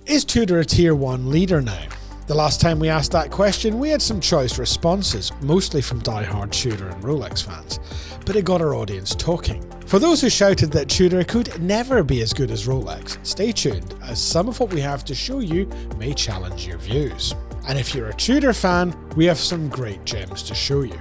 Is Tudor a Tier 1 leader now? The last time we asked that question, we had some choice responses, mostly from die-hard Tudor and Rolex fans, but it got our audience talking. For those who shouted that Tudor could never be as good as Rolex, stay tuned, as some of what we have to show you may challenge your views. And if you're a Tudor fan, we have some great gems to show you.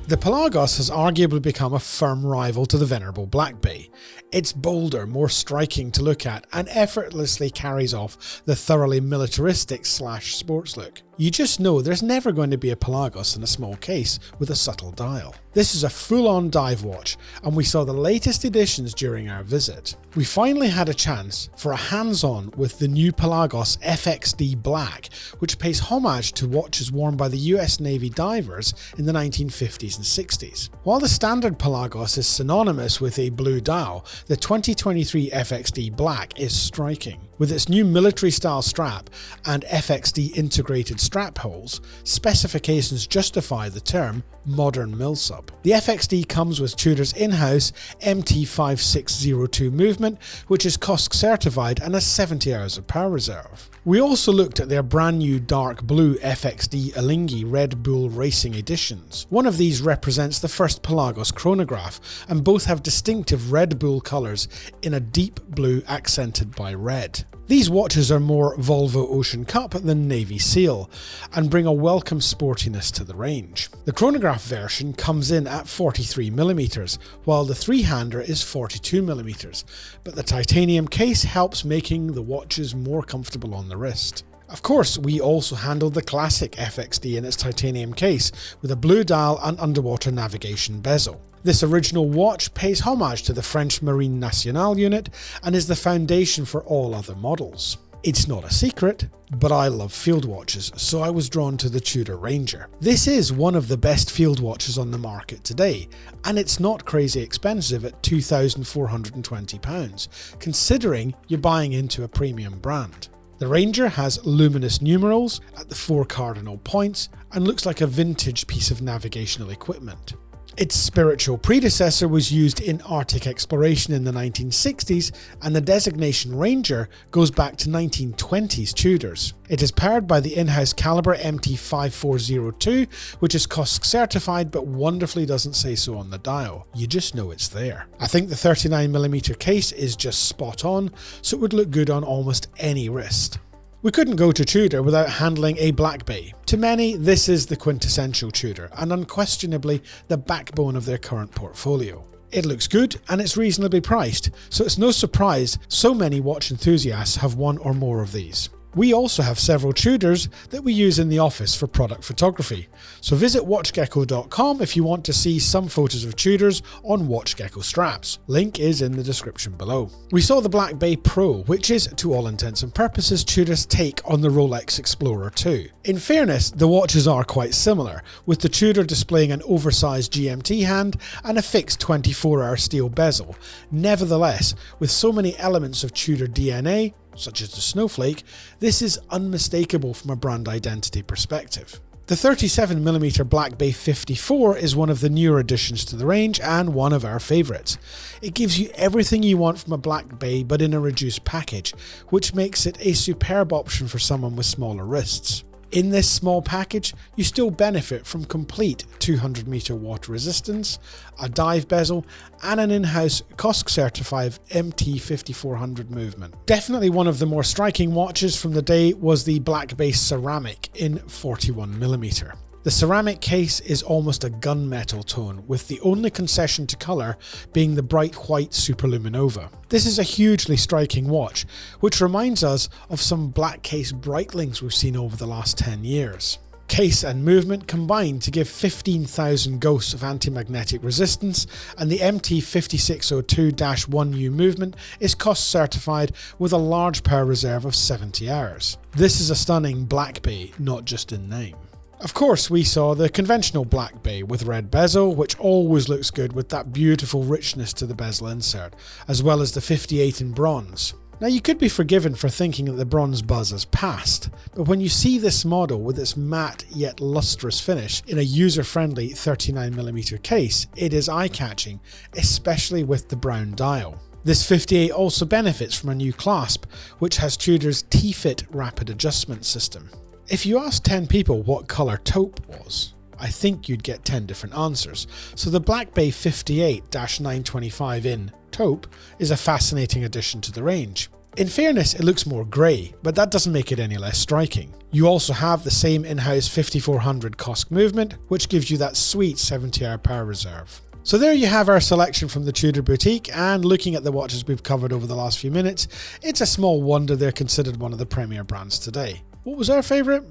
The Pelagos has arguably become a firm rival to the venerable Black Bay. It's bolder, more striking to look at, and effortlessly carries off the thoroughly militaristic / sports look. You just know there's never going to be a Pelagos in a small case with a subtle dial. This is a full-on dive watch, and we saw the latest editions during our visit. We finally had a chance for a hands-on with the new Pelagos FXD Black, which pays homage to watches worn by the US Navy divers in the 1950s and 60s. While the standard Pelagos is synonymous with a blue dial, the 2023 FXD Black is striking. With its new military-style strap and FXD integrated strap holes, specifications justify the term modern milsub. The FXD comes with Tudor's in-house MT5602 movement, which is COSC certified and has 70 hours of power reserve. We also looked at their brand new dark blue FXD Alinghi Red Bull Racing editions. One of these represents the first Pelagos chronograph, and both have distinctive Red Bull colours in a deep blue accented by red. These watches are more Volvo Ocean Cup than Navy SEAL, and bring a welcome sportiness to the range. The chronograph version comes in at 43mm, while the three-hander is 42mm, but the titanium case helps making the watches more comfortable on the wrist. Of course, we also handled the classic FXD in its titanium case, with a blue dial and underwater navigation bezel. This original watch pays homage to the French Marine Nationale unit and is the foundation for all other models. It's not a secret, but I love field watches, so I was drawn to the Tudor Ranger. This is one of the best field watches on the market today, and it's not crazy expensive at £2,420, considering you're buying into a premium brand. The Ranger has luminous numerals at the 4 cardinal points and looks like a vintage piece of navigational equipment. Its spiritual predecessor was used in Arctic exploration in the 1960s, and the designation Ranger goes back to 1920s Tudors. It is powered by the in-house caliber MT5402, which is COSC certified but wonderfully doesn't say so on the dial. You just know it's there. I think the 39mm case is just spot on, so it would look good on almost any wrist. We couldn't go to Tudor without handling a Black Bay. To many, this is the quintessential Tudor, and unquestionably the backbone of their current portfolio. It looks good and it's reasonably priced, so it's no surprise so many watch enthusiasts have one or more of these. We also have several Tudors that we use in the office for product photography, so visit WatchGecko.com if you want to see some photos of Tudors on WatchGecko straps. Link is in the description below. We saw the Black Bay Pro, which is, to all intents and purposes, Tudor's take on the Rolex Explorer 2. In fairness, the watches are quite similar, with the Tudor displaying an oversized GMT hand and a fixed 24-hour steel bezel. Nevertheless, with so many elements of Tudor DNA, such as the snowflake, this is unmistakable from a brand identity perspective. The 37mm Black Bay 54 is one of the newer additions to the range and one of our favourites. It gives you everything you want from a Black Bay but in a reduced package, which makes it a superb option for someone with smaller wrists. In this small package, you still benefit from complete 200-meter water resistance, a dive bezel, and an in-house COSC certified MT5400 movement. Definitely one of the more striking watches from the day was the Black Bay Ceramic in 41mm. The ceramic case is almost a gunmetal tone, with the only concession to colour being the bright white Superluminova. This is a hugely striking watch, which reminds us of some black case Breitlings we've seen over the last 10 years. Case and movement combine to give 15,000 ghosts of anti-magnetic resistance, and the MT5602-1U movement is COSC certified with a large power reserve of 70 hours. This is a stunning Black Bay, not just in name. Of course, we saw the conventional Black Bay with red bezel, which always looks good with that beautiful richness to the bezel insert, as well as the 58 in bronze. Now, you could be forgiven for thinking that the bronze buzz has passed, but when you see this model with its matte yet lustrous finish in a user-friendly 39mm case, it is eye-catching, especially with the brown dial. This 58 also benefits from a new clasp, which has Tudor's T-Fit rapid adjustment system. If you asked 10 people what colour taupe was, I think you'd get 10 different answers, so the Black Bay 58-925 in taupe is a fascinating addition to the range. In fairness, it looks more grey, but that doesn't make it any less striking. You also have the same in-house 5400 COSC movement, which gives you that sweet 70-hour power reserve. So there you have our selection from the Tudor boutique, and looking at the watches we've covered over the last few minutes, it's a small wonder they're considered one of the premier brands today. What was our favourite?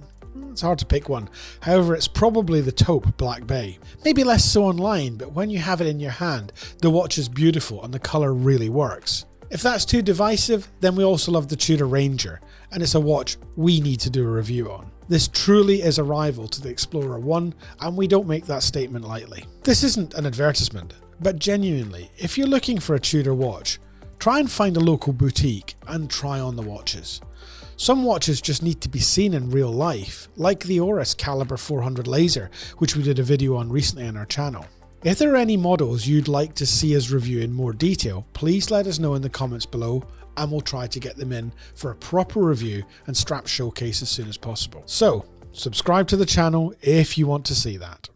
It's hard to pick one. However, it's probably the Taupe Black Bay. Maybe less so online, but when you have it in your hand, the watch is beautiful and the colour really works. If that's too divisive, then we also love the Tudor Ranger, and it's a watch we need to do a review on. This truly is a rival to the Explorer 1, and we don't make that statement lightly. This isn't an advertisement, but genuinely, if you're looking for a Tudor watch, try and find a local boutique and try on the watches. Some watches just need to be seen in real life, like the Oris Caliber 400 Laser, which we did a video on recently on our channel. If there are any models you'd like to see us review in more detail, please let us know in the comments below, and we'll try to get them in for a proper review and strap showcase as soon as possible. So, subscribe to the channel if you want to see that.